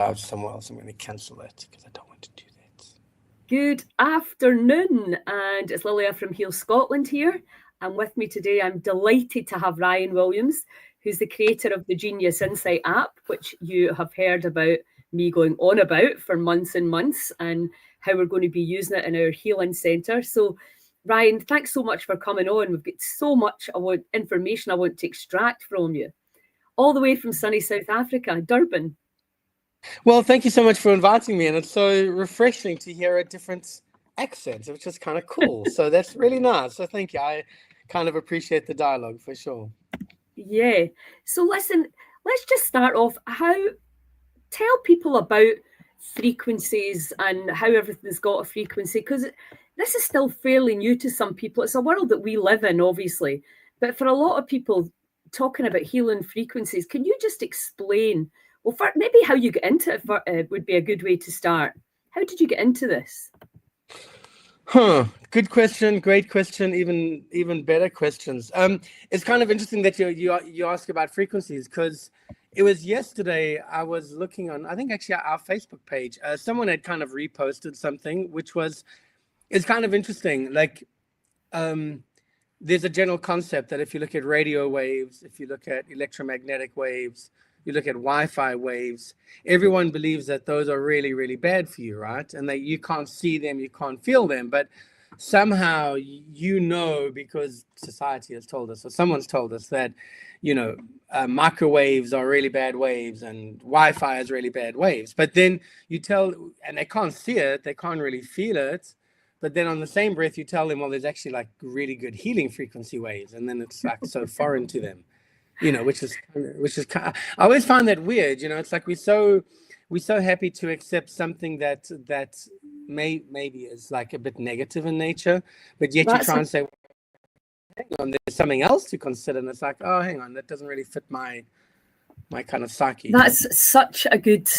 out somewhere else. I'm going to cancel it because I don't want to do that. Good afternoon, and it's Lilia from Heal Scotland here. And with me today, I'm delighted to have Ryan Williams, who's the creator of the Genius Insight app, which you have heard about me going on about for months and months, and how we're going to be using it in our healing centre. So, Ryan, thanks so much for coming on. We've got so much information I want to extract from you, all the way from sunny South Africa, Durban. Well, thank you so much for inviting me, and it's so refreshing to hear a different accent, which is kind of cool. So that's really nice. So thank you. I kind of appreciate the dialogue for sure. Yeah. So listen, let's just start off. Tell people about frequencies and how everything's got a frequency, because this is still fairly new to some people. It's a world that we live in, obviously, but for a lot of people, talking about healing frequencies, can you just explain? Well, maybe how you get into it would be a good way to start. How did you get into this? Good question. Great question. Even better questions. It's kind of interesting that you ask about frequencies, because it was yesterday I was looking on, I think actually our Facebook page. Someone had kind of reposted something, which was, it's kind of interesting. Like, there's a general concept that if you look at radio waves, if you look at electromagnetic waves, you look at Wi-Fi waves, everyone believes that those are really, really bad for you, right? And that you can't see them, you can't feel them, but somehow because society has told us, or someone's told us that, microwaves are really bad waves and Wi-Fi is really bad waves. But then and they can't see it, they can't really feel it. But then on the same breath, you tell them, well, there's actually like really good healing frequency waves. And then it's like so foreign to them, which is kind of, I always find that weird. It's like we're so happy to accept something that maybe is like a bit negative in nature, but yet you try and say, hang on, there's something else to consider. And it's like, oh, hang on, that doesn't really fit my kind of psyche. That's such a good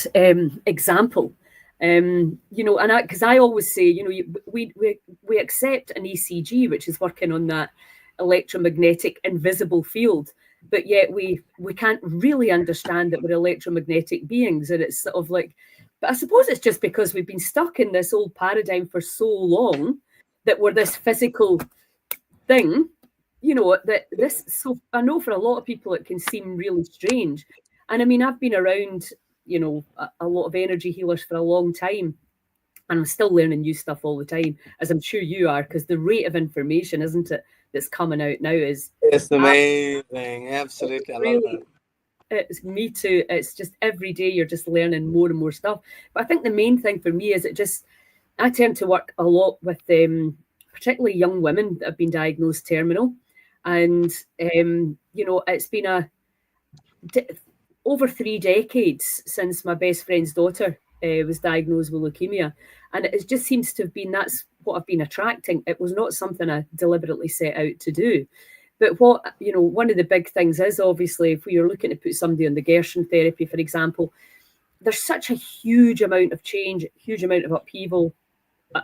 example. And because I always say, we accept an ECG, which is working on that electromagnetic invisible field, but yet we can't really understand that we're electromagnetic beings. And it's sort of like, but I suppose it's just because we've been stuck in this old paradigm for so long that we're this physical thing, so I know for a lot of people it can seem really strange. And I mean, I've been around, a lot of energy healers for a long time, and I'm still learning new stuff all the time, as I'm sure you are, because the rate of information, isn't it, that's coming out now is it's amazing. Absolutely. I love that. It's me too. It's just every day you're just learning more and more stuff. But I think the main thing for me is I tend to work a lot with particularly young women that have been diagnosed terminal. And, it's been over 3 decades since my best friend's daughter was diagnosed with leukemia. And it just seems to have been, that's what I've been attracting. It was not something I deliberately set out to do. But one of the big things is, obviously, if you're looking to put somebody on the Gerson therapy, for example, there's such a huge amount of change, huge amount of upheaval.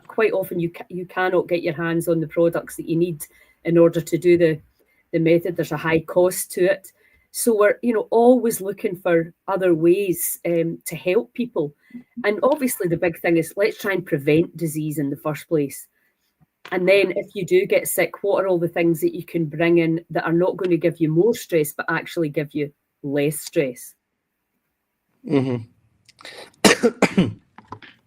Quite often you cannot get your hands on the products that you need in order to do the method. There's a high cost to it. So we're, always looking for other ways to help people. And obviously the big thing is, let's try and prevent disease in the first place. And then if you do get sick, what are all the things that you can bring in that are not going to give you more stress, but actually give you less stress? Mm-hmm.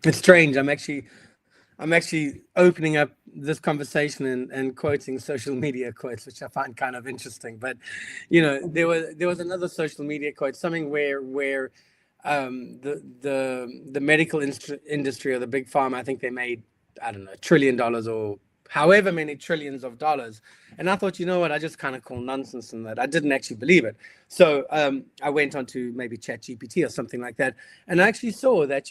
It's strange. I'm actually opening up this conversation and quoting social media quotes, which I find kind of interesting. But there was another social media quote, something where the medical industry or the big pharma, I think they made, I don't know, $1 trillion or however many trillions of dollars. And I thought, I just kind of call nonsense in that. I didn't actually believe it. So I went on to maybe ChatGPT or something like that. And I actually saw that,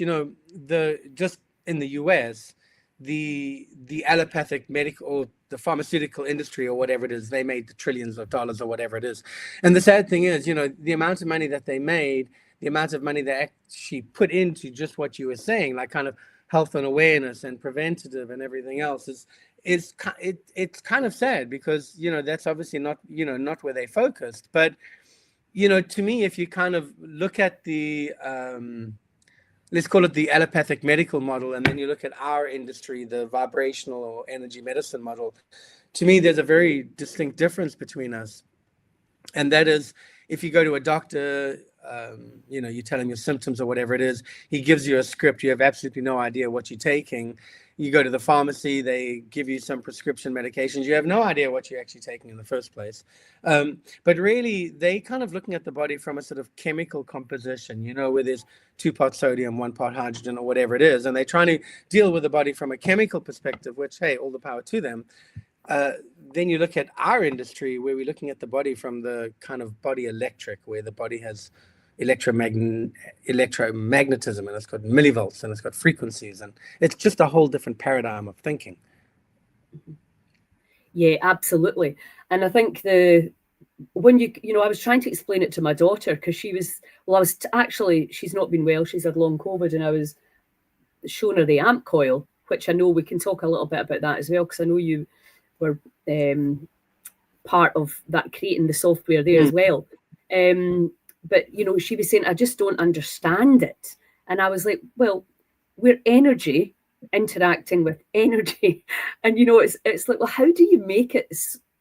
just in the US, the allopathic medical or the pharmaceutical industry or whatever it is, they made the trillions of dollars or whatever it is. And the sad thing is, the amount of money that they made, the amount of money they actually put into just what you were saying, like kind of health and awareness and preventative and everything else it's kind of sad, because that's obviously not not where they focused. But to me, if you kind of look at the let's call it the allopathic medical model, and then you look at our industry, the vibrational or energy medicine model, to me, there's a very distinct difference between us. And that is, if you go to a doctor, you tell him your symptoms or whatever it is, he gives you a script. You have absolutely no idea what you're taking. You go to the pharmacy, they give you some prescription medications. You have no idea what you're actually taking in the first place. But really, they kind of looking at the body from a sort of chemical composition, where there's 2 parts sodium, 1 part hydrogen, or whatever it is. And they're trying to deal with the body from a chemical perspective, which, hey, all the power to them. Then you look at our industry, where we're looking at the body from the kind of body electric, where the body has electromagnetism, and it's got millivolts, and it's got frequencies, and it's just a whole different paradigm of thinking. Yeah, absolutely. And I think I was trying to explain it to my daughter, because she's not been well. She's had long COVID, and I was showing her the AMP coil, which I know we can talk a little bit about that as well, because I know you were part of that, creating the software there as well. But, she was saying, I just don't understand it. And I was like, well, we're energy interacting with energy. And, it's like, well, how do you make it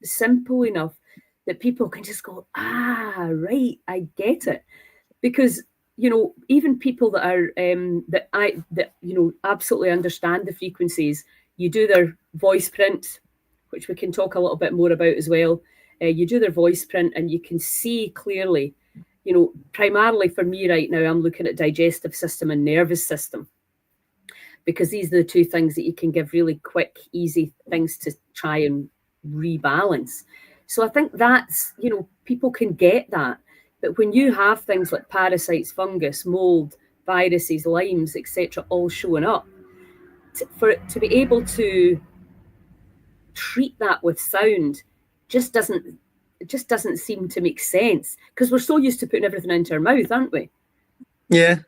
simple enough that people can just go, right, I get it? Because, even people that are, absolutely understand the frequencies, you do their voice print, which we can talk a little bit more about as well. You do their voice print and you can see clearly, primarily for me right now, I'm looking at digestive system and nervous system, because these are the two things that you can give really quick, easy things to try and rebalance. So I think that's, people can get that. But when you have things like parasites, fungus, mold, viruses, limes, etc., all showing up, to be able to treat that with sound just doesn't seem to make sense, because we're so used to putting everything into our mouth, aren't we? Yeah.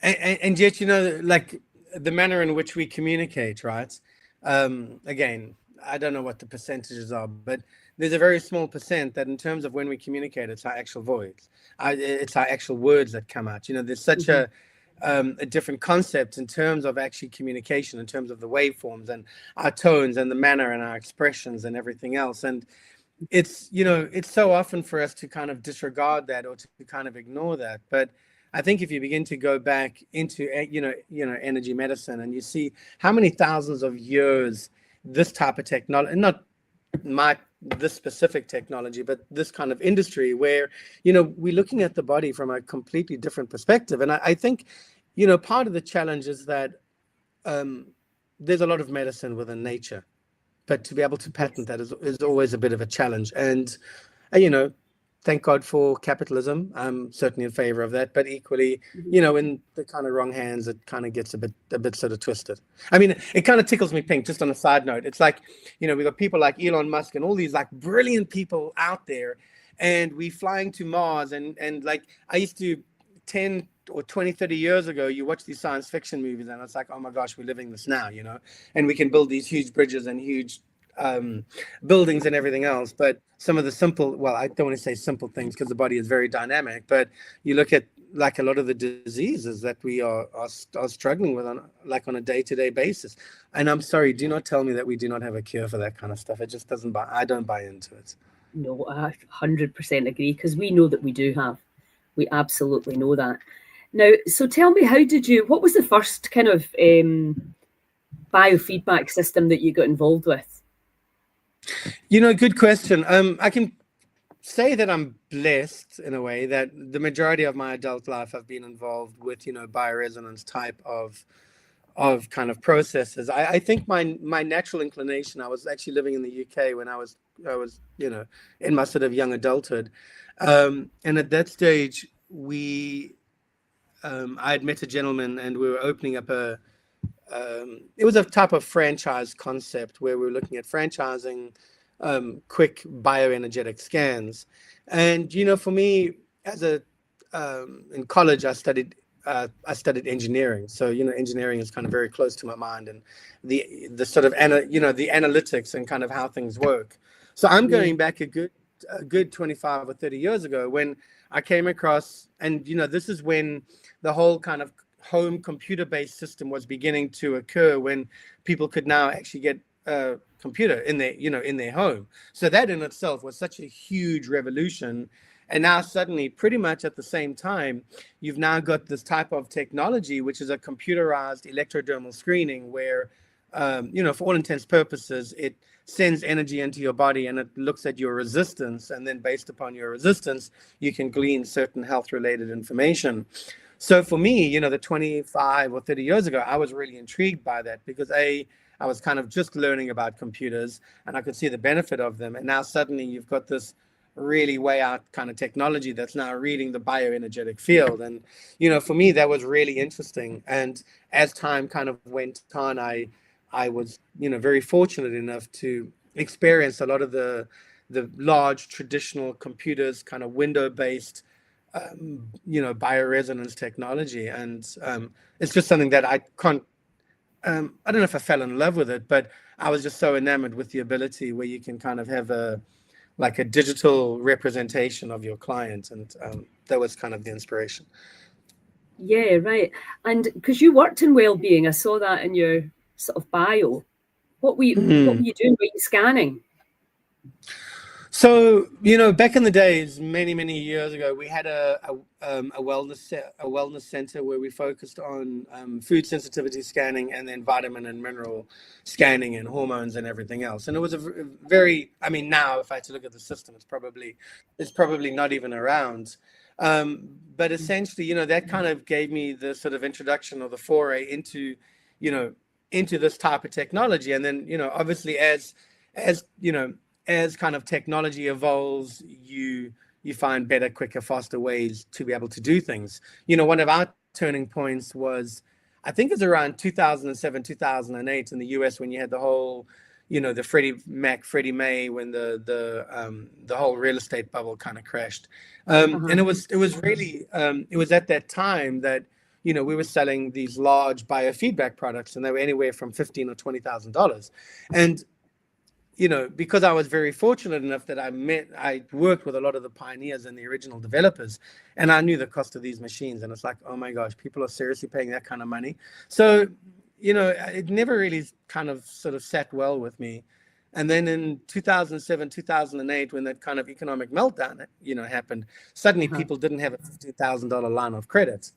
And yet, like the manner in which we communicate, right? Again, I don't know what the percentages are, but there's a very small percent that in terms of when we communicate, it's our actual voice. It's our actual words that come out. There's such a different concept in terms of actually communication, in terms of the waveforms and our tones and the manner and our expressions and everything else. And it's so often for us to kind of disregard that or to kind of ignore that. But I think if you begin to go back into energy medicine, and you see how many thousands of years this type of technology, not this specific technology, but this kind of industry where, we're looking at the body from a completely different perspective. And I think, part of the challenge is that there's a lot of medicine within nature, but to be able to patent that is always a bit of a challenge. And, thank God for capitalism. I'm certainly in favor of that, but equally, in the kind of wrong hands, it kind of gets a bit sort of twisted. I mean, it kind of tickles me pink. Just on a side note, it's like, we've got people like Elon Musk and all these like brilliant people out there, and we flying to Mars, and like I used to 10 or 20, 30 years ago, you watch these science fiction movies, and it's like, oh my gosh, we're living this now, and we can build these huge bridges and huge buildings and everything else. But some of the simple, well, I don't want to say simple things, because the body is very dynamic, but you look at like a lot of the diseases that we are struggling with on a day-to-day basis. And I'm sorry, do not tell me that we do not have a cure for that kind of stuff. It just doesn't I don't buy into it. No, I 100% agree, because we know that we do have. We absolutely know that. Now, so tell me, what was the first kind of biofeedback system that you got involved with? Good question. I can say that I'm blessed in a way that the majority of my adult life I've been involved with, bioresonance type of kind of processes. I think my natural inclination, I was actually living in the UK when I was in my sort of young adulthood. And at that stage, I had met a gentleman, and we were opening up it was a type of franchise concept where we were looking at franchising quick bioenergetic scans. And, for me, in college, I studied engineering. So, engineering is kind of very close to my mind, and the sort of, the analytics and kind of how things work. So I'm going back a good 25 or 30 years ago when I came across, and, this is when the whole kind of home computer-based system was beginning to occur, when people could now actually get a computer in their, in their home. So that in itself was such a huge revolution. And now suddenly, pretty much at the same time, you've now got this type of technology, which is a computerized electrodermal screening, where, for all intents purposes, it sends energy into your body and it looks at your resistance. And then based upon your resistance, you can glean certain health-related information. So for me, the 25 or 30 years ago, I was really intrigued by that, because I was kind of just learning about computers and I could see the benefit of them. And now suddenly you've got this really way out kind of technology that's now reading the bioenergetic field. And, for me, that was really interesting. And as time kind of went on, I was, very fortunate enough to experience a lot of the large traditional computers, kind of window-based, bioresonance technology. And it's just something that I can't, I don't know if I fell in love with it, but I was just so enamored with the ability where you can kind of have a digital representation of your client. And that was kind of the inspiration. Yeah, right. And because you worked in well-being, I saw that in your sort of bio. What were you doing? Were you scanning? So, back in the days, many, many years ago, we had a wellness center where we focused on food sensitivity scanning, and then vitamin and mineral scanning, and hormones and everything else. And it was a very, now if I had to look at the system, it's probably not even around. But essentially, that kind of gave me the sort of introduction or the foray into this type of technology. And then, obviously as kind of technology evolves, you find better, quicker, faster ways to be able to do things. One of our turning points was, I think it's around 2007, 2008 in the US, when you had the whole, the Freddie Mae, when the whole real estate bubble kind of crashed. And it was really, it was at that time that, we were selling these large biofeedback products, and they were anywhere from $15,000 or $20,000. And because I was very fortunate enough that I worked with a lot of the pioneers and the original developers, and I knew the cost of these machines. And it's like, oh my gosh, people are seriously paying that kind of money. So, it never really kind of sort of sat well with me. And then in 2007, 2008, when that kind of economic meltdown, happened, suddenly people didn't have a $50,000 line of credit,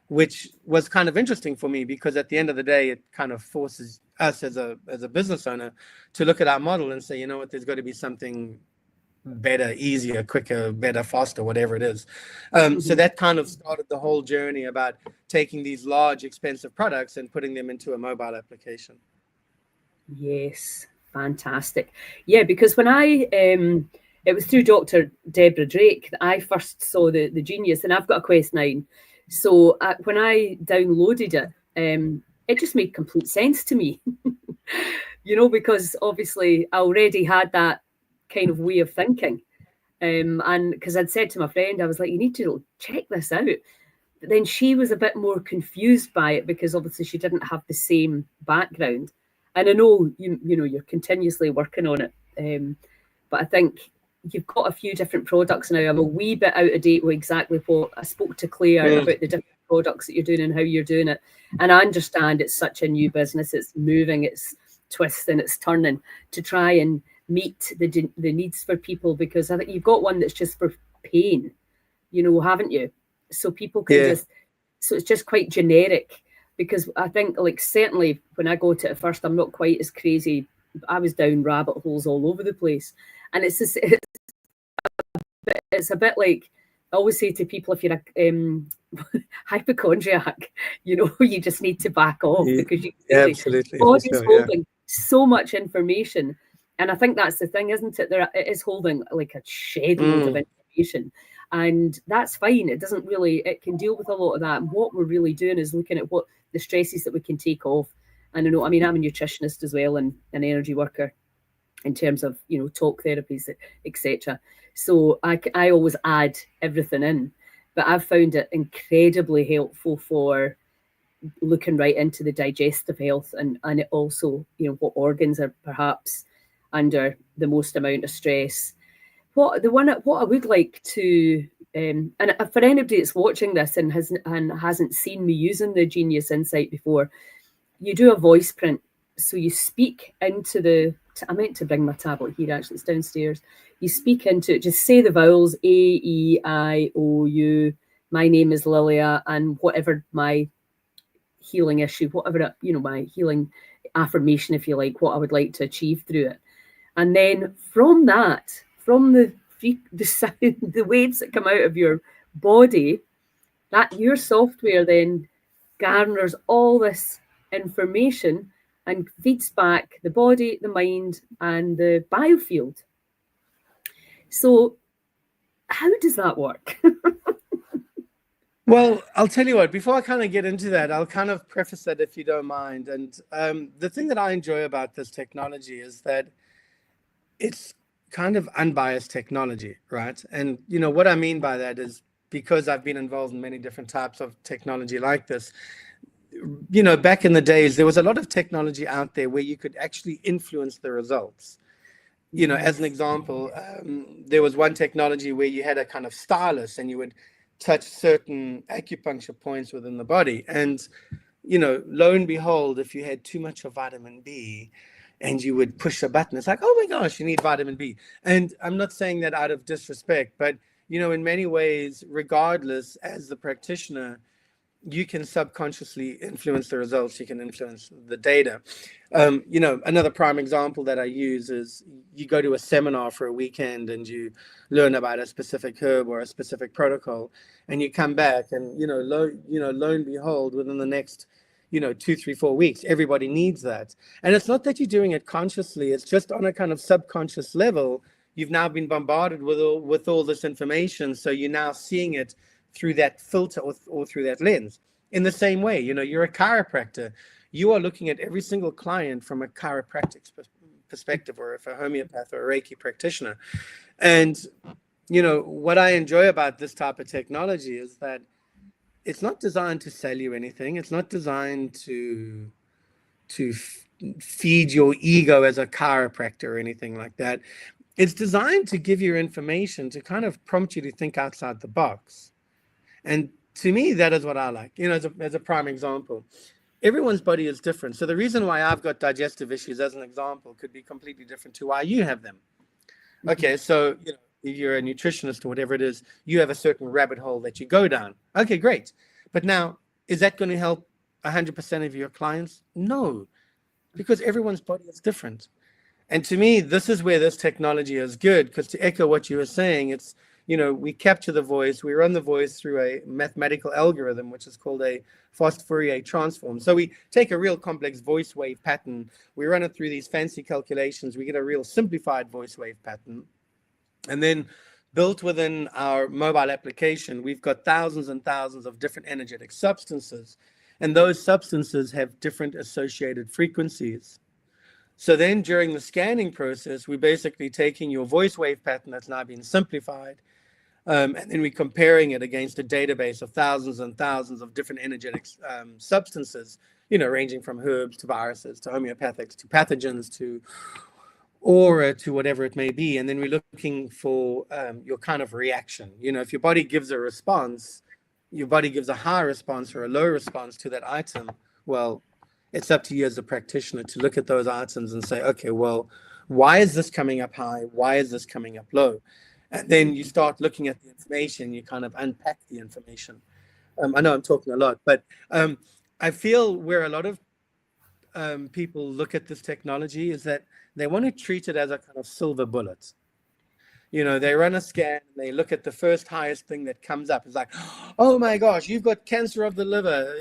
which was kind of interesting for me, because at the end of the day, it kind of forces us as a business owner to look at our model and say, you know what, there's got to be something better, easier, quicker, better, faster, whatever it is. So that kind of started the whole journey about taking these large, expensive products and putting them into a mobile application. Yes, fantastic. Yeah, because when it was through Dr. Deborah Drake that I first saw the genius, and I've got a Quest 9. So when I downloaded it, it just made complete sense to me, because obviously I already had that kind of way of thinking. And because I'd said to my friend, I was like, you need to check this out. But then she was a bit more confused by it, because obviously she didn't have the same background. And I know, you're continuously working on it. But I think you've got a few different products now. I'm a wee bit out of date with exactly what I spoke to Claire about the different products that you're doing and how you're doing it. And I understand it's such a new business. It's moving, it's twisting, it's turning to try and meet the needs for people, because I think you've got one that's just for pain, haven't you? So people can so it's just quite generic, because I think certainly when I go to it first, I'm not quite as crazy. I was down rabbit holes all over the place. And it's a bit like, I always say to people, if you're a hypochondriac, you just need to back off, because absolutely, body's holding so much information. And I think that's the thing, isn't it? It is holding like a shed load of information. And that's fine. It can deal with a lot of that. And what we're really doing is looking at what the stresses that we can take off. And I'm a nutritionist as well, and an energy worker in terms of, talk therapies, etc. So I always add everything in, but I've found it incredibly helpful for looking right into the digestive health, and it also, what organs are perhaps under the most amount of stress. What I would like to And for anybody that's watching this and hasn't seen me using the Genius Insight before, you do a voice print. So you speak into the, I meant to bring my tablet here, actually, it's downstairs. You speak into it, just say the vowels A, E, I, O, U. My name is Lilia, and whatever my healing issue, whatever, my healing affirmation, if you like, what I would like to achieve through it. And then from that, from the sound, the waves that come out of your body, that your software then garners all this information and feeds back the body, the mind, and the biofield. So how does that work? Well, I'll tell you what, before I kind of get into that, I'll kind of preface that if you don't mind. And the thing that I enjoy about this technology is that it's kind of unbiased technology, right? And, what I mean by that is because I've been involved in many different types of technology like this, back in the days, there was a lot of technology out there where you could actually influence the results. As an example, there was one technology where you had a kind of stylus and you would touch certain acupuncture points within the body. And, lo and behold, if you had too much of vitamin B and you would push a button, it's like, oh my gosh, you need vitamin B. And I'm not saying that out of disrespect, but, in many ways, regardless, as the practitioner, you can subconsciously influence the results. You can influence the data. Another prime example that I use is you go to a seminar for a weekend and you learn about a specific herb or a specific protocol, and you come back and, lo and behold, within the next, 2, 3, 4 weeks, everybody needs that. And it's not that you're doing it consciously. It's just on a kind of subconscious level. You've now been bombarded with all this information. So you're now seeing it through that filter or through that lens. In the same way, you're a chiropractor. You are looking at every single client from a chiropractic perspective, or if a homeopath or a Reiki practitioner. And, what I enjoy about this type of technology is that it's not designed to sell you anything. It's not designed to feed your ego as a chiropractor or anything like that. It's designed to give you information to kind of prompt you to think outside the box. And to me, that is what I like. As a prime example, everyone's body is different. So the reason why I've got digestive issues, as an example, could be completely different to why you have them. Okay, so if you're a nutritionist or whatever it is, you have a certain rabbit hole that you go down. Okay, great. But now, is that going to help 100% of your clients? No, because everyone's body is different. And to me, this is where this technology is good, because to echo what you were saying, it's, we capture the voice, we run the voice through a mathematical algorithm, which is called a fast Fourier transform. So we take a real complex voice wave pattern, we run it through these fancy calculations, we get a real simplified voice wave pattern. And then built within our mobile application, we've got thousands and thousands of different energetic substances. And those substances have different associated frequencies. So then during the scanning process, we're basically taking your voice wave pattern that's now been simplified, and then we're comparing it against a database of thousands and thousands of different energetic substances, ranging from herbs to viruses to homeopathics to pathogens to aura to whatever it may be. And then we're looking for your kind of reaction. If your body gives a response, your body gives a high response or a low response to that item, well, it's up to you as a practitioner to look at those items and say, okay, well, why is this coming up high? Why is this coming up low? And then you start looking at the information, you kind of unpack the information. I know I'm talking a lot, but I feel where a lot of people look at this technology is that they want to treat it as a kind of silver bullet. They run a scan, and they look at the first highest thing that comes up. It's like, oh my gosh, you've got cancer of the liver.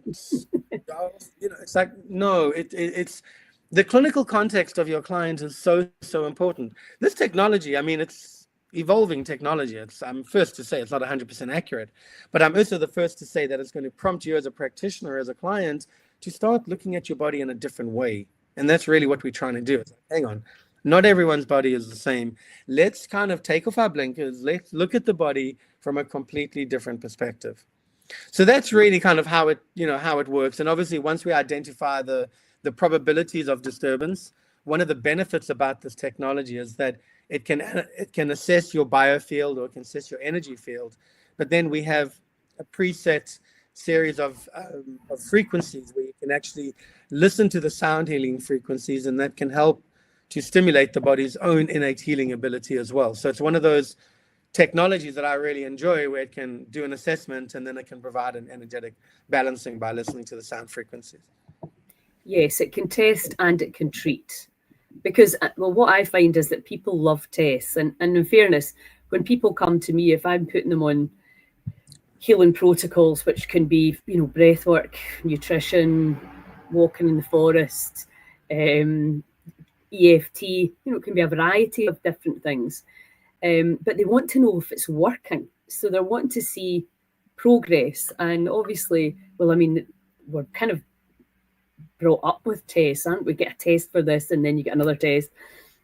It's like, no, it's the clinical context of your client is so important. This technology, I mean, it's evolving technology. I'm first to say it's not 100% accurate, but I'm also the first to say that it's going to prompt you as a practitioner, as a client, to start looking at your body in a different way. And that's really what we're trying to do. It's like, hang on, not everyone's body is the same. Let's kind of take off our blinkers. Let's look at the body from a completely different perspective. So that's really kind of how it works. And obviously, once we identify the probabilities of disturbance, one of the benefits about this technology is that it can assess your biofield, or it can assess your energy field. But then we have a preset series of frequencies where you can actually listen to the sound healing frequencies, and that can help to stimulate the body's own innate healing ability as well. So it's one of those technologies that I really enjoy, where it can do an assessment and then it can provide an energetic balancing by listening to the sound frequencies. Yes, it can test and it can treat. Because, well, what I find is that people love tests. And in fairness, when people come to me, if I'm putting them on healing protocols, which can be, breath work, nutrition, walking in the forest, EFT, it can be a variety of different things. But they want to know if it's working. So they're wanting to see progress. And obviously, well, I mean, we're kind of brought up with tests, aren't we? Get a test for this and then you get another test,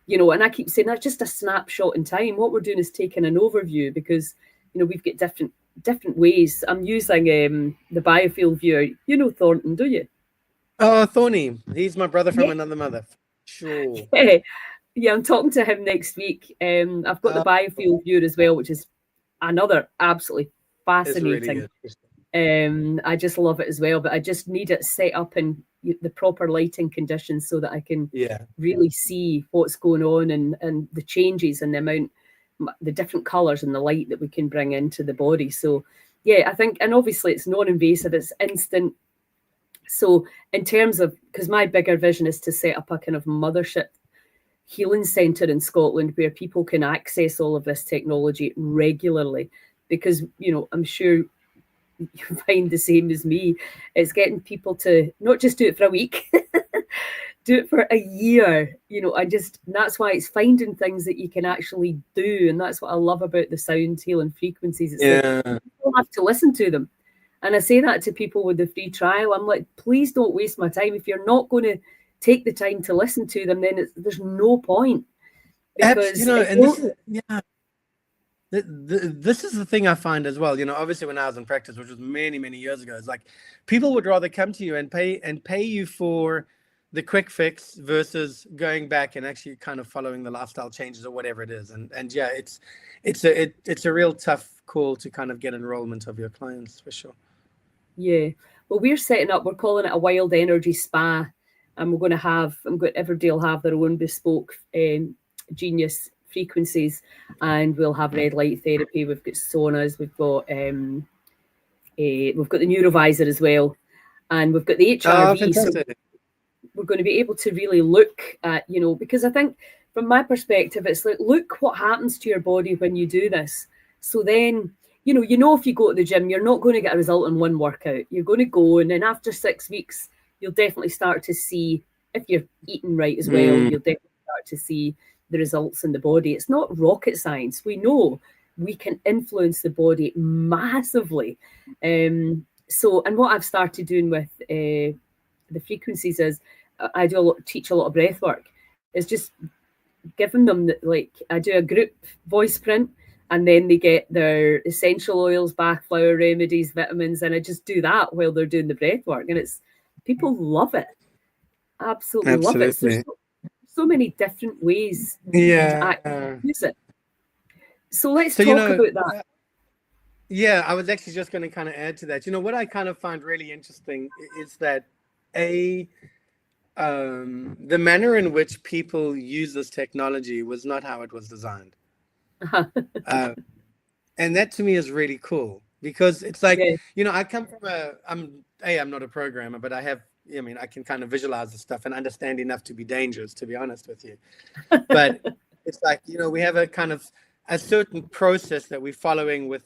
and I keep saying that's just a snapshot in time. What we're doing is taking an overview, because, we've got different ways. I'm using the Biofield viewer. You know Thornton, do you? Oh, Thorny. He's my brother from another mother. Sure. Yeah, I'm talking to him next week. I've got the Biofield viewer as well, which is another absolutely fascinating. Really, I just love it as well, but I just need it set up in the proper lighting conditions so that I can really see what's going on and the changes and the different colors and the light that we can bring into the body. So yeah, I think, and obviously it's non-invasive, it's instant. So in terms of, because my bigger vision is to set up a kind of mothership healing centre in Scotland where people can access all of this technology regularly, because, I'm sure you find the same as me. It's getting people to not just do it for a week, do it for a year. That's why it's finding things that you can actually do. And that's what I love about the sound healing frequencies. It's like, you don't have to listen to them. And I say that to people with the free trial. I'm like, please don't waste my time. If you're not going to take the time to listen to them, then there's no point. Because this is the thing I find as well. Obviously when I was in practice, which was many, many years ago, it's like people would rather come to you and pay you for the quick fix versus going back and actually kind of following the lifestyle changes or whatever it is. And yeah, it's a real tough call to kind of get enrollment of your clients, for sure. Yeah. Well, we're calling it a wild energy spa, and everybody will have their own bespoke genius frequencies, and we'll have red light therapy. We've got saunas, we've got the neurovisor as well, and we've got the HRV. So we're going to be able to really look at, because I think from my perspective, it's like, look what happens to your body when you do this. So then, if you go to the gym, you're not going to get a result in one workout. You're going to go, and then after 6 weeks, you'll definitely start to see, if you're eating right as well, you'll definitely start to see the results in the body. It's not rocket science. We know we can influence the body massively. And what I've started doing with the frequencies is I teach a lot of breath work. It's just giving them I do a group voice print, and then they get their essential oils, Bach flower remedies, vitamins, and I just do that while they're doing the breath work, and people love it. Absolutely love it. So there's so many different ways to actually use it. So let's talk about that. Yeah, I was actually just going to kind of add to that. What I kind of find really interesting is that the manner in which people use this technology was not how it was designed. And that to me is really cool, because it's like, I come from I'm not a programmer, but I can kind of visualize the stuff and understand enough to be dangerous, to be honest with you. But it's like, we have a kind of a certain process that we're following with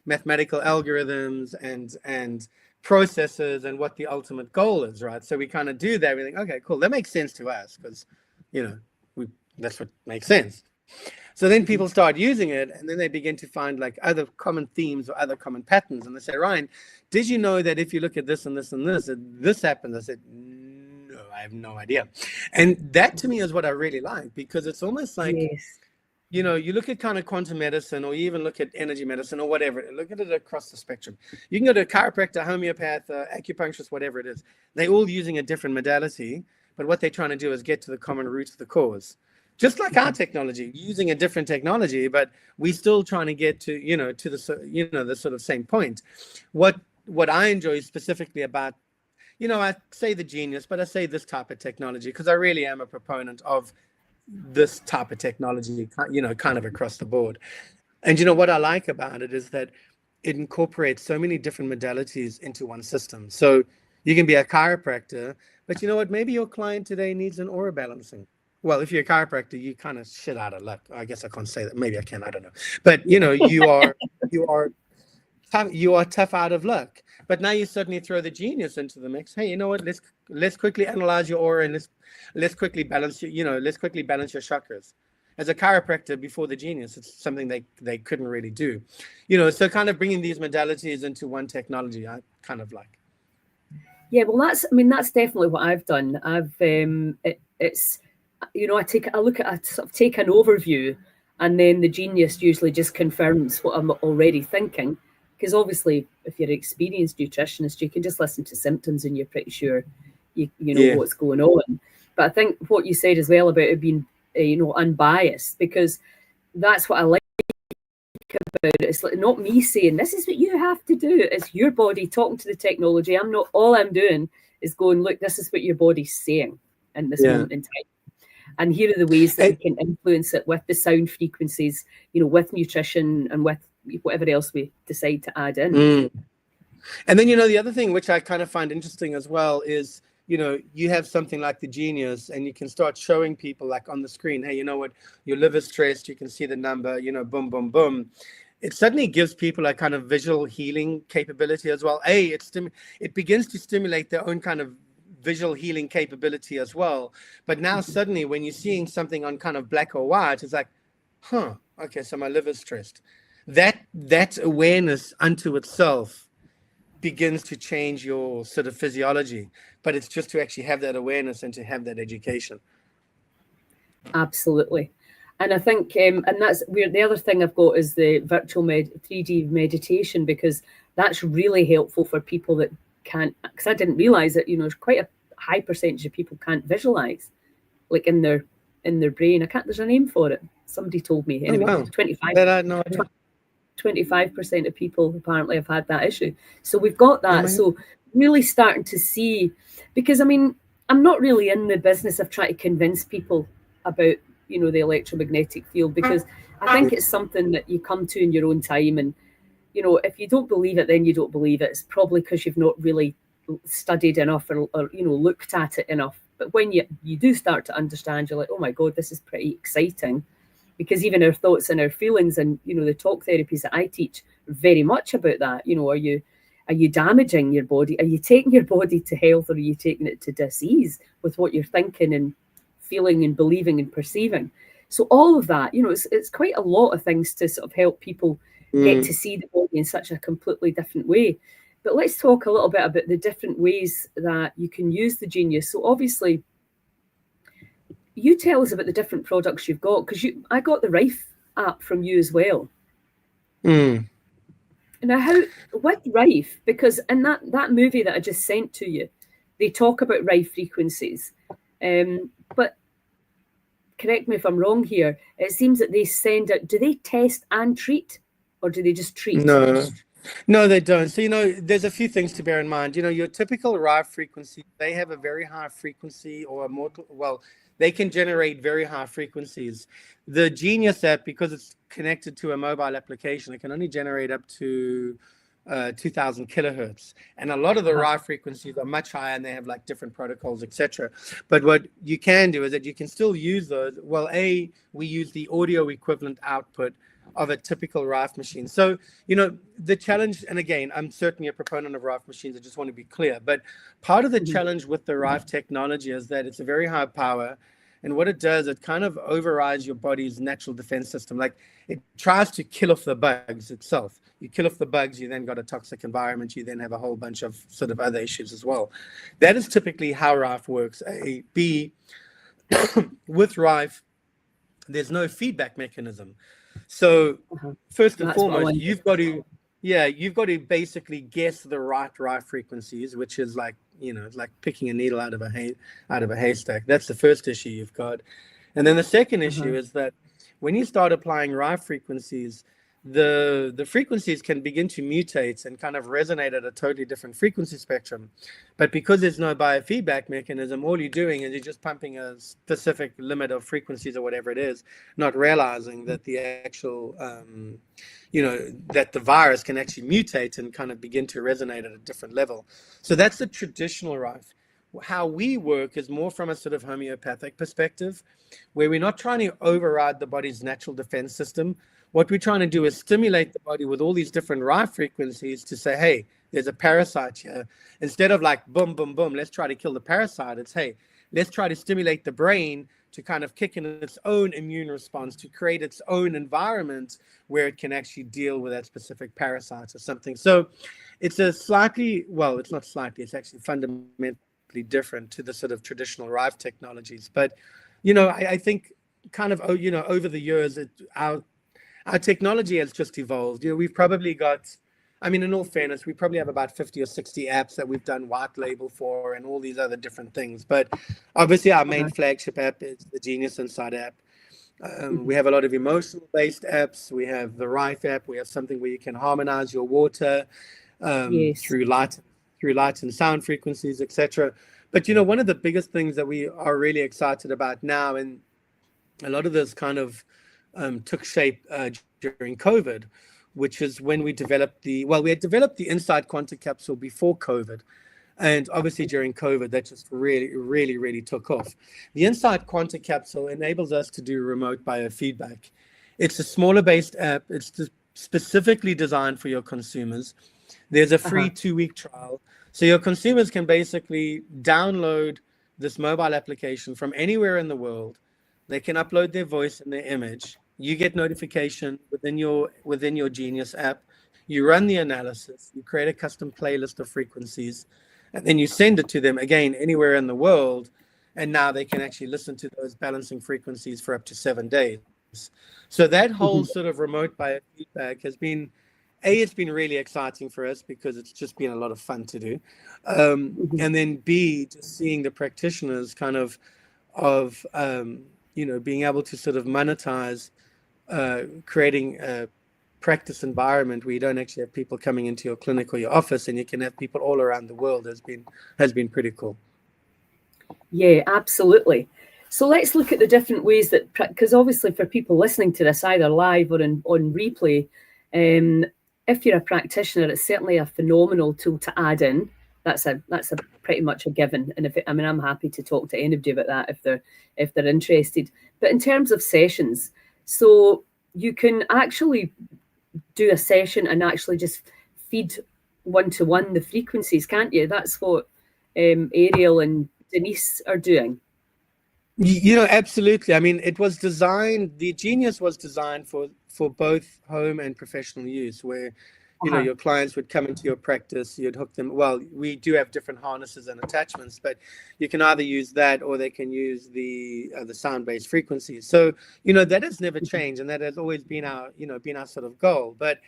mathematical algorithms and processes and what the ultimate goal is, right? So we kind of do that. We think, okay, cool, that makes sense to us, because that's what makes sense. So then people start using it, and then they begin to find other common themes or other common patterns, and they say, Ryan, did you know that if you look at this and this and this happens? I said, no, I have no idea. And that to me is what I really like, because it's almost like, you look at kind of quantum medicine, or you even look at energy medicine or whatever, look at it across the spectrum. You can go to a chiropractor, homeopath, acupuncturist, whatever it is. They're all using a different modality, but what they're trying to do is get to the common root of the cause. just like our technology, using a different technology, but we still trying to get to, to the sort of same point. What I enjoy specifically about, I say the genius, but I say this type of technology because I really am a proponent of this type of technology, kind of across the board. And what I like about it is that it incorporates so many different modalities into one system. So you can be a chiropractor, but you know what? Maybe your client today needs an aura balancing. Well, if you're a chiropractor, you kind of shit out of luck. I guess I can't say that. Maybe I can. I don't know. But you are tough out of luck. But now you suddenly throw the genius into the mix. Hey, you know what? Let's quickly analyze your aura and let's quickly balance let's quickly balance your chakras. As a chiropractor, before the genius, it's something they couldn't really do. So kind of bringing these modalities into one technology, I kind of like. Yeah, well, that's definitely what I've done. It's I look at, I sort of take an overview, and then the genius usually just confirms what I'm already thinking. Because obviously, if you're an experienced nutritionist, you can just listen to symptoms and you're pretty sure you know what's going on. But I think what you said as well about it being unbiased, because that's what I like about it. It's like not me saying this is what you have to do. It's your body talking to the technology. All I'm doing is going, look, this is what your body's saying in this moment in time. And here are the ways that we can influence it with the sound frequencies, with nutrition and with whatever else we decide to add in. And then, the other thing which I kind of find interesting as well is, you have something like the genius and you can start showing people like on the screen, hey, you know what, your liver's stressed, you can see the number, boom, boom, boom. It suddenly gives people a kind of visual healing capability as well. It begins to stimulate their own kind of visual healing capability as well. But now suddenly when you're seeing something on kind of black or white, it's like, okay, so my liver's stressed. That awareness unto itself begins to change your sort of physiology, but it's just to actually have that awareness and to have that education. Absolutely. And I think, and that's where the other thing I've got is the virtual 3D meditation, because that's really helpful for people that can't, because I didn't realize that, quite a high percentage of people can't visualize, like in their brain. There's a name for it. Somebody told me. Anyway, wow. 25% of people apparently have had that issue. So we've got that. So really starting to see, because I'm not really in the business of trying to convince people about, the electromagnetic field, because I think it's something that you come to in your own time. And, if you don't believe it, then you don't believe it. It's probably because you've not really studied enough or looked at it enough. But when you do start to understand, you're like, oh my God, this is pretty exciting. Because even our thoughts and our feelings and, the talk therapies that I teach are very much about that. Are you damaging your body? Are you taking your body to health, or are you taking it to disease with what you're thinking and feeling and believing and perceiving? So all of that, it's quite a lot of things to sort of help people get to see the body in such a completely different way. But let's talk a little bit about the different ways that you can use the genius. So obviously, you tell us about the different products you've got, because I got the Rife app from you as well. Now, with Rife, because in that movie that I just sent to you, they talk about Rife frequencies. But correct me if I'm wrong here. It seems that they send out. Do they test and treat, or do they just treat? No, they don't. So, there's a few things to bear in mind. Your typical Rife frequency, they have a very high frequency or they can generate very high frequencies. The Genius app, because it's connected to a mobile application, it can only generate up to 2000 kilohertz. And a lot of the Rife frequencies are much higher, and they have like different protocols, etc. But what you can do is that you can still use those. Well, we use the audio equivalent output of a typical Rife machine. So, the challenge, and again, I'm certainly a proponent of Rife machines, I just want to be clear, but part of the challenge with the Rife technology is that it's a very high power, and what it does, it kind of overrides your body's natural defense system. Like, it tries to kill off the bugs itself. You kill off the bugs, you then got a toxic environment, you then have a whole bunch of sort of other issues as well. That is typically how Rife works. B, with Rife, there's no feedback mechanism. So first and foremost, you've got to basically guess the right frequencies, which is like, like picking a needle out of a haystack. That's the first issue you've got. And then the second issue is that when you start applying rife frequencies, the frequencies can begin to mutate and kind of resonate at a totally different frequency spectrum. But because there's no biofeedback mechanism, all you're doing is you're just pumping a specific limit of frequencies or whatever it is, not realizing that the actual, that the virus can actually mutate and kind of begin to resonate at a different level. So that's the traditional rife. How we work is more from a sort of homeopathic perspective, where we're not trying to override the body's natural defense system. What we're trying to do is stimulate the body with all these different rife frequencies to say, hey, there's a parasite here. Instead of like, boom, boom, boom, let's try to kill the parasite. It's, hey, let's try to stimulate the brain to kind of kick in its own immune response, to create its own environment where it can actually deal with that specific parasite or something. So it's a slightly, well, it's not slightly, it's actually fundamentally different to the sort of traditional rife technologies. But, I think kind of, over the years, our technology has just evolved. We've probably got, in all fairness, we probably have about 50 or 60 apps that we've done white label for and all these other different things. But obviously our main flagship app is the Genius Insight app. We have a lot of emotional-based apps. We have the Rife app. We have something where you can harmonize your water through light and sound frequencies, etc. But, one of the biggest things that we are really excited about now, and a lot of this kind of took shape during COVID, which is when we developed we had developed the Insight Quantum Capsule before COVID. And obviously during COVID, that just really, really, really took off. The Insight Quantum Capsule enables us to do remote biofeedback. It's a smaller based app. It's specifically designed for your consumers. There's a free 2-week trial. So your consumers can basically download this mobile application from anywhere in the world. They can upload their voice and their image. You get notification within your Genius app. You run the analysis. You create a custom playlist of frequencies, and then you send it to them again anywhere in the world. And now they can actually listen to those balancing frequencies for up to 7 days. So that whole sort of remote biofeedback has been, it's been really exciting for us because it's just been a lot of fun to do. And then B, just seeing the practitioners kind of being able to sort of monetize creating a practice environment where you don't actually have people coming into your clinic or your office, and you can have people all around the world has been pretty cool. Yeah, absolutely. So let's look at the different ways that, because obviously for people listening to this either live or on replay, if you're a practitioner, it's certainly a phenomenal tool to add in. That's a pretty much a given. And I'm happy to talk to anybody about that if they're interested. But in terms of sessions, so you can actually do a session and actually just feed one-to-one the frequencies, can't you? That's what Ariel and Denise are doing. Absolutely. The Genius was designed for both home and professional use, where your clients would come into your practice, you'd hook them. Well, we do have different harnesses and attachments, but you can either use that or they can use the sound-based frequencies. So, that has never changed, and that has always been our sort of goal. But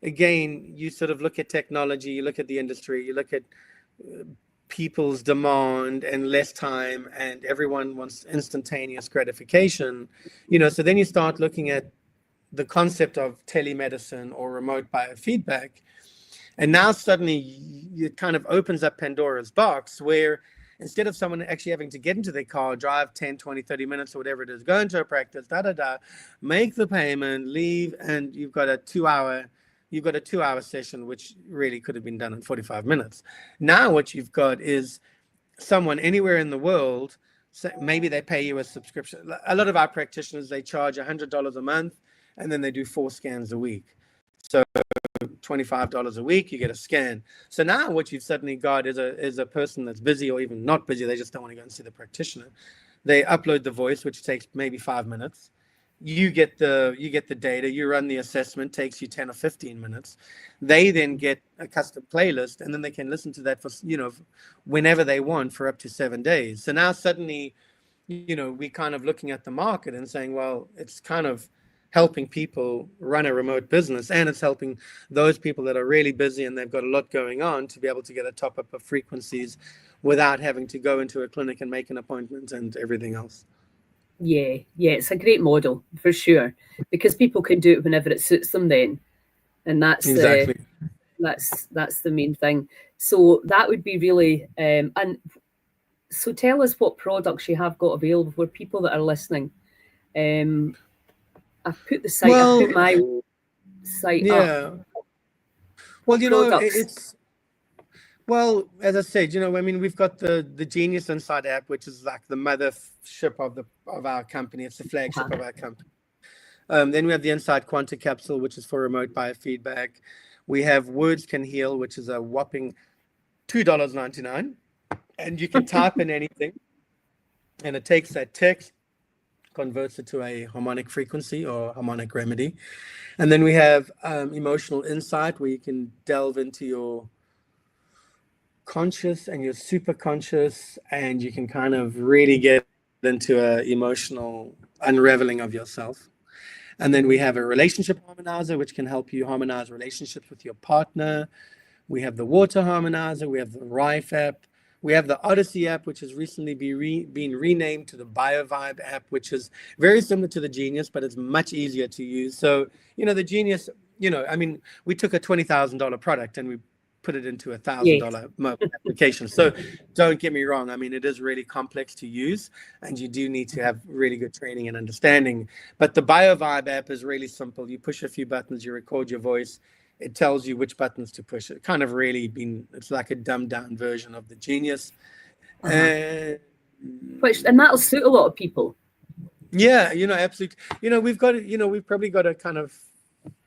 again, you sort of look at technology, you look at the industry, you look at people's demand and less time, and everyone wants instantaneous gratification, so then you start looking at the concept of telemedicine or remote biofeedback. And now suddenly it kind of opens up Pandora's box, where instead of someone actually having to get into their car, drive 10, 20, 30 minutes or whatever it is, go into a practice, make the payment, leave, and you've got a 2-hour session, which really could have been done in 45 minutes. Now what you've got is someone anywhere in the world, so maybe they pay you a subscription. A lot of our practitioners, they charge $100 a month, and then they do 4 scans a week. So $25 a week, you get a scan. So now what you've suddenly got is a person that's busy or even not busy. They just don't want to go and see the practitioner. They upload the voice, which takes maybe 5 minutes. You get the data, you run the assessment, takes you 10 or 15 minutes. They then get a custom playlist, and then they can listen to that for, whenever they want for up to 7 days. So now suddenly, we're kind of looking at the market and saying, well, it's kind of helping people run a remote business, and it's helping those people that are really busy and they've got a lot going on to be able to get a top up of frequencies without having to go into a clinic and make an appointment and everything else. Yeah, it's a great model for sure, because people can do it whenever it suits them then, and Exactly. that's the main thing. So that would be really and so tell us what products you have got available for people that are listening. Um, I've put Well, my site up. yeah. Well, What products? it's well, as I said, I mean, we've got the Genius Inside app, which is like the mothership of our company. It's the flagship of Uh-huh. our company. Then we have the Inside Quanta capsule, which is for remote biofeedback. We have Words Can Heal, which is a whopping $2.99, and you can type in anything, and it takes that text, converts it to a harmonic frequency or harmonic remedy. And then we have Emotional Insight, where you can delve into your conscious and your super conscious, and you can kind of really get into a emotional unraveling of yourself. And then we have a relationship harmonizer, which can help you harmonize relationships with your partner. We have the water harmonizer. We have the Rife app. We have the Odyssey app, which has recently been renamed to the BioVibe app, which is very similar to the Genius, but it's much easier to use. So, the Genius, I mean, we took a $20,000 product and we put it into a Yes. $1,000 mobile application. So don't get me wrong. I mean, it is really complex to use, and you do need to have really good training and understanding. But the BioVibe app is really simple. You push a few buttons, you record your voice, it tells you which buttons to push. It kind of really it's like a dumbed down version of the Genius. Uh-huh. And And that'll suit a lot of people. yeah, absolutely. We've probably got a kind of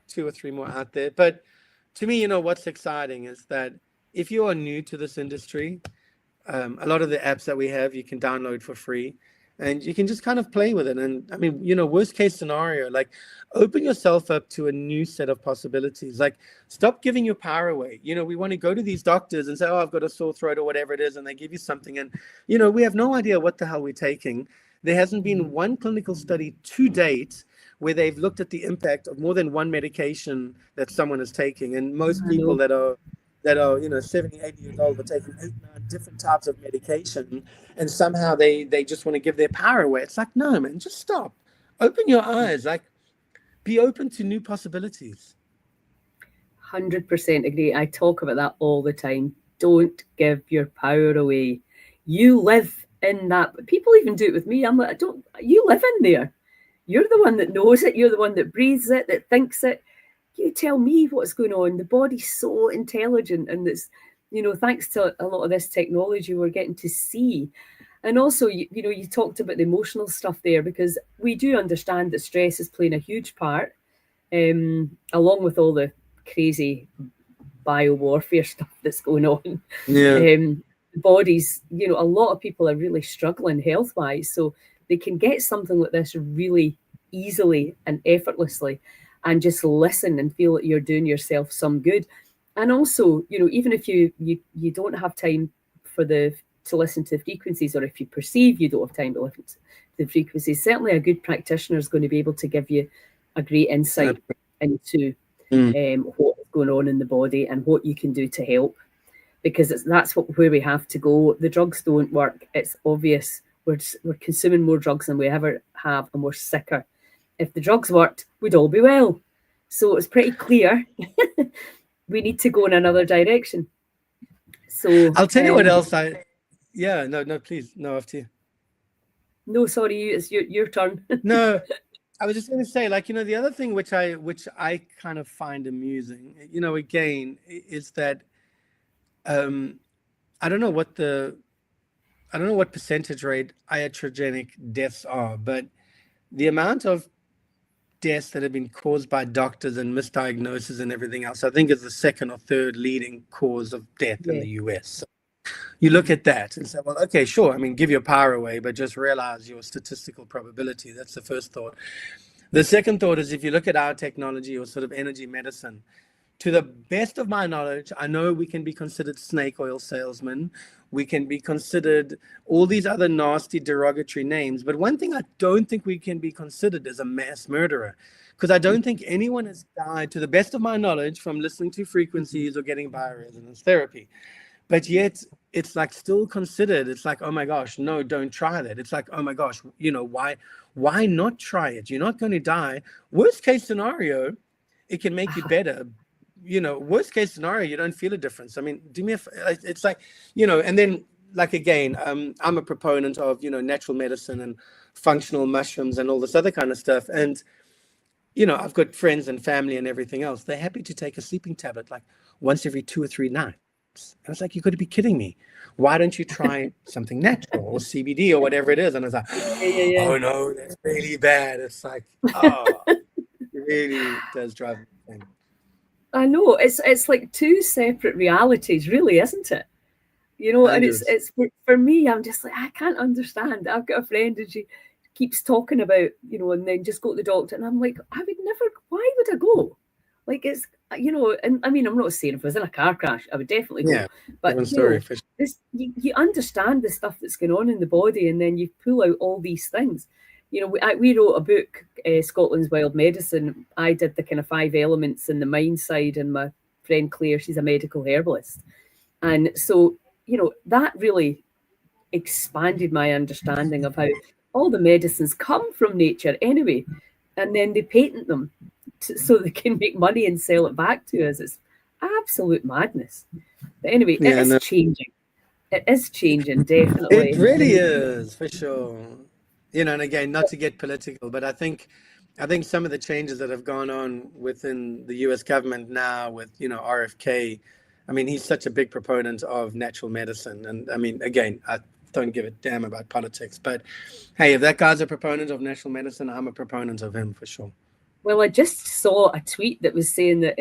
two or three more out there. But to me, what's exciting is that if you are new to this industry, a lot of the apps that we have, you can download for free, and you can just kind of play with it. And I mean, worst case scenario, like open yourself up to a new set of possibilities. Like stop giving your power away. We want to go to these doctors and say, oh, I've got a sore throat or whatever it is, and they give you something. And, we have no idea what the hell we're taking. There hasn't been one clinical study to date where they've looked at the impact of more than one medication that someone is taking. And most I people know. that are 70, 80 years old are taking 8, 9 different types of medication, and somehow they just want to give their power away. It's like, no, man, just stop. Open your eyes. Like, be open to new possibilities. 100% agree. I talk about that all the time. Don't give your power away. You live in that. People even do it with me. I'm like, I don't. You live in there. You're the one that knows it. You're the one that breathes it, that thinks it. You tell me what's going on. The body's so intelligent, and it's, thanks to a lot of this technology, we're getting to see. And also, you talked about the emotional stuff there, because we do understand that stress is playing a huge part, along with all the crazy bio warfare stuff that's going on. Yeah. Bodies, a lot of people are really struggling health wise, so they can get something like this really easily and effortlessly, and just listen and feel that you're doing yourself some good. And also, even if you don't have time to listen to the frequencies, or if you perceive you don't have time to listen to the frequencies, certainly a good practitioner is going to be able to give you a great insight into what's going on in the body and what you can do to help, because that's where we have to go. The drugs don't work. It's obvious. We're consuming more drugs than we ever have, and we're sicker. If the drugs worked, we'd all be well. So it's pretty clear we need to go in another direction. So I'll tell you what else yeah, no, please. No, after you. no, sorry, it's your turn. No, I was just going to say, like, the other thing which I kind of find amusing, again, is that I don't know what percentage rate iatrogenic deaths are, but the amount of deaths that have been caused by doctors and misdiagnosis and everything else, I think is the second or third leading cause of death in Yeah. the US. So you look at that and say, well, okay, sure. I mean, give your power away, but just realize your statistical probability. That's the first thought. The second thought is, if you look at our technology or sort of energy medicine, to the best of my knowledge, I know we can be considered snake oil salesmen. We can be considered all these other nasty derogatory names. But one thing I don't think we can be considered is a mass murderer, because I don't think anyone has died, to the best of my knowledge, from listening to frequencies or getting bioresonance therapy. But yet, it's like still considered. It's like, oh my gosh, no, don't try that. It's like, oh my gosh, why not try it? You're not going to die. Worst case scenario, it can make you better. Worst case scenario, you don't feel a difference. I mean, it's like, and then like, again, I'm a proponent of, natural medicine and functional mushrooms and all this other kind of stuff. And, I've got friends and family and everything else. They're happy to take a sleeping tablet like once every 2 or 3 nights. I was like, you got to be kidding me. Why don't you try something natural or CBD or whatever it is? And I was like, oh no, that's really bad. It's like, it really does drive me insane. I know, it's like two separate realities, really, isn't it? And it's for me, I'm just like, I can't understand. I've got a friend and she keeps talking about, and then just go to the doctor, and I'm like, I would never, why would I go? Like, it's, and I mean, I'm not saying if I was in a car crash, I would definitely go. Yeah, but you understand the stuff that's going on in the body, and then you pull out all these things. We wrote a book, Scotland's Wild Medicine. I did the kind of 5 elements in the mind side, and my friend Claire, she's a medical herbalist. And so, that really expanded my understanding of how all the medicines come from nature anyway, and then they patent them so they can make money and sell it back to us. It's absolute madness. But anyway, it is changing. It is changing, definitely. It really is, for sure. And again, not to get political, but I think some of the changes that have gone on within the US government now with, RFK, I mean, he's such a big proponent of natural medicine. And I mean, again, I don't give a damn about politics, but hey, if that guy's a proponent of natural medicine, I'm a proponent of him for sure. Well, I just saw a tweet that was saying that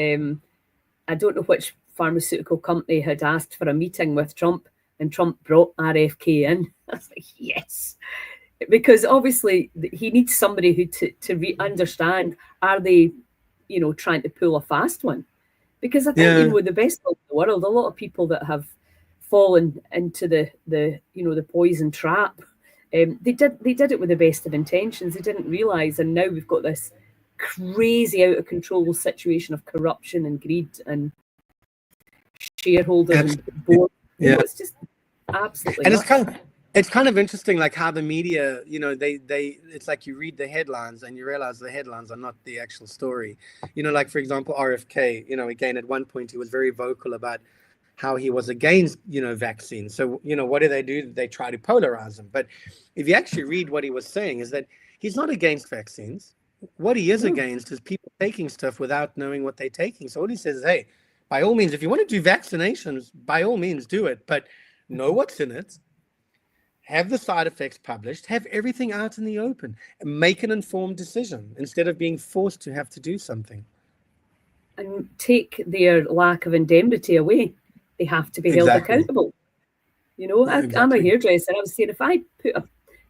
I don't know which pharmaceutical company had asked for a meeting with Trump, and Trump brought RFK in. I was like, yes. Because obviously he needs somebody who to understand, are they, trying to pull a fast one? Because I think, the best in the world, a lot of people that have fallen into the poison trap, they did it with the best of intentions. They didn't realize, and now we've got this crazy out of control situation of corruption and greed and shareholders and board. It's just absolutely. And it's kind of interesting, like how the media, it's like you read the headlines and you realize the headlines are not the actual story. Like, for example, RFK, again, at one point he was very vocal about how he was against, vaccines. So, what do? They try to polarize him. But if you actually read what he was saying, is that he's not against vaccines. What he is against is people taking stuff without knowing what they're taking. So what he says is, hey, by all means, if you want to do vaccinations, by all means do it, but know what's in it. Have the side effects published, have everything out in the open, and make an informed decision instead of being forced to have to do something. And take their lack of indemnity away. They have to be held accountable. I'm a hairdresser. I was saying, if I put a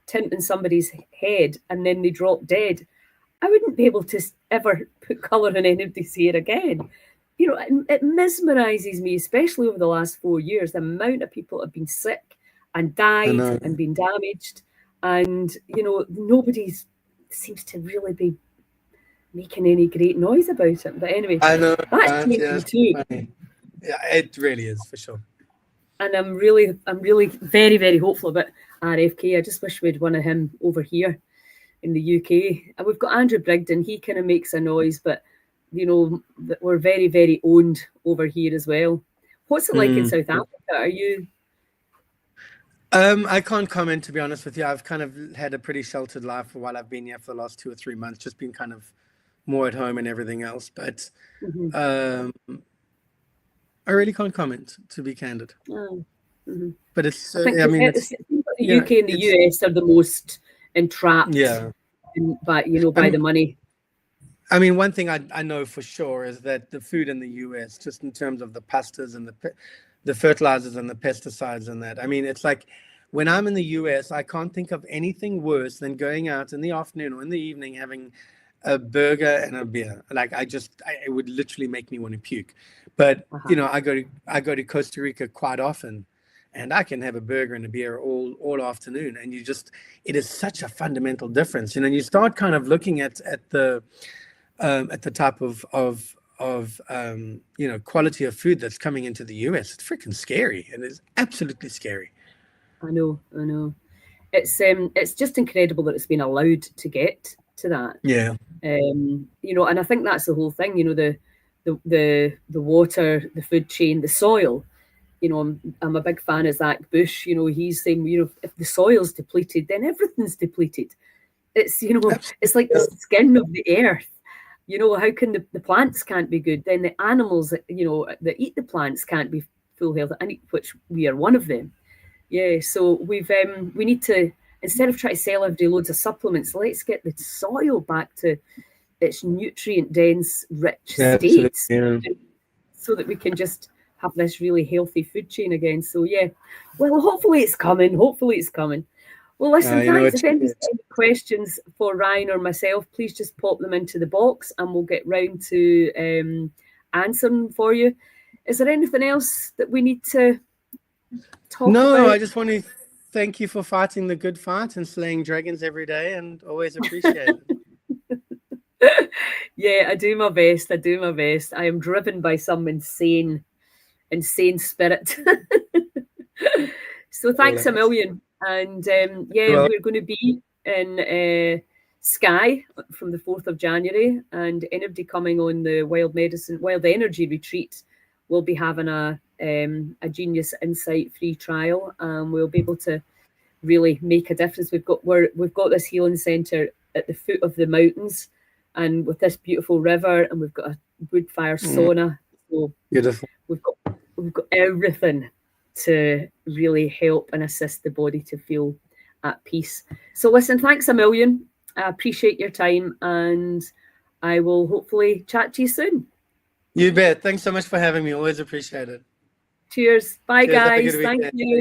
tint in somebody's head and then they drop dead, I wouldn't be able to ever put colour in anybody's hair again. It mesmerises me, especially over the last 4 years, the amount of people have been sick and died and been damaged, and nobody seems to really be making any great noise about it. But anyway, I know that's changing too. Funny. Yeah, it really is, for sure. And I'm really very, very hopeful about RFK. I just wish we'd one of him over here in the UK. And we've got Andrew Brigden. He kind of makes a noise, but we're very, very owned over here as well. What's it like in South Africa? Are you? I can't comment, to be honest with you. I've kind of had a pretty sheltered life while I've been here for the last 2 or 3 months, just been kind of more at home and everything else. But I really can't comment, to be candid. But it's, I mean, it's the UK and the US are the most entrapped by the money. I mean, one thing I know for sure is that the food in the US, just in terms of the pastas and the fertilizers and the pesticides and that. I mean, it's like when I'm in the US, I can't think of anything worse than going out in the afternoon or in the evening having a burger and a beer. Like it would literally make me want to puke. But I go to Costa Rica quite often, and I can have a burger and a beer all afternoon. And it is such a fundamental difference. And you start kind of looking at the type of quality of food that's coming into the US. It's freaking scary, and it's absolutely scary. I know. It's just incredible that it's been allowed to get to that. Yeah. And I think that's the whole thing. The water, the food chain, the soil. I'm a big fan of Zach Bush. He's saying, if the soil's depleted, then everything's depleted. It's it's like the skin of the earth. How can the plants can't be good? Then the animals that eat the plants can't be full health, and which we are one of them. Yeah, so we need to, instead of trying to sell every day loads of supplements, let's get the soil back to its nutrient dense, rich state, so that we can just have this really healthy food chain again. So yeah, well, hopefully it's coming. Well, listen, thanks. If anybody's got any questions for Ryan or myself, please just pop them into the box and we'll get round to answering for you. Is there anything else that we need to talk about? I just want to thank you for fighting the good fight and slaying dragons every day, and always appreciate it. Yeah, I do my best. I am driven by some insane spirit. So thanks a million. And we're going to be in Skye from the 4th of January, and anybody coming on the Wild Energy Retreat will be having a Genius Insight free trial, and we'll be able to really make a difference. We've got this healing centre at the foot of the mountains, and with this beautiful river, and we've got a wood fire sauna. So beautiful. We've got everything to really help and assist the body to feel at peace. So listen, thanks a million. I appreciate your time, and I will hopefully chat to you soon. You bet. Thanks so much for having me. Always appreciate it. Cheers. Bye, guys. Thank you.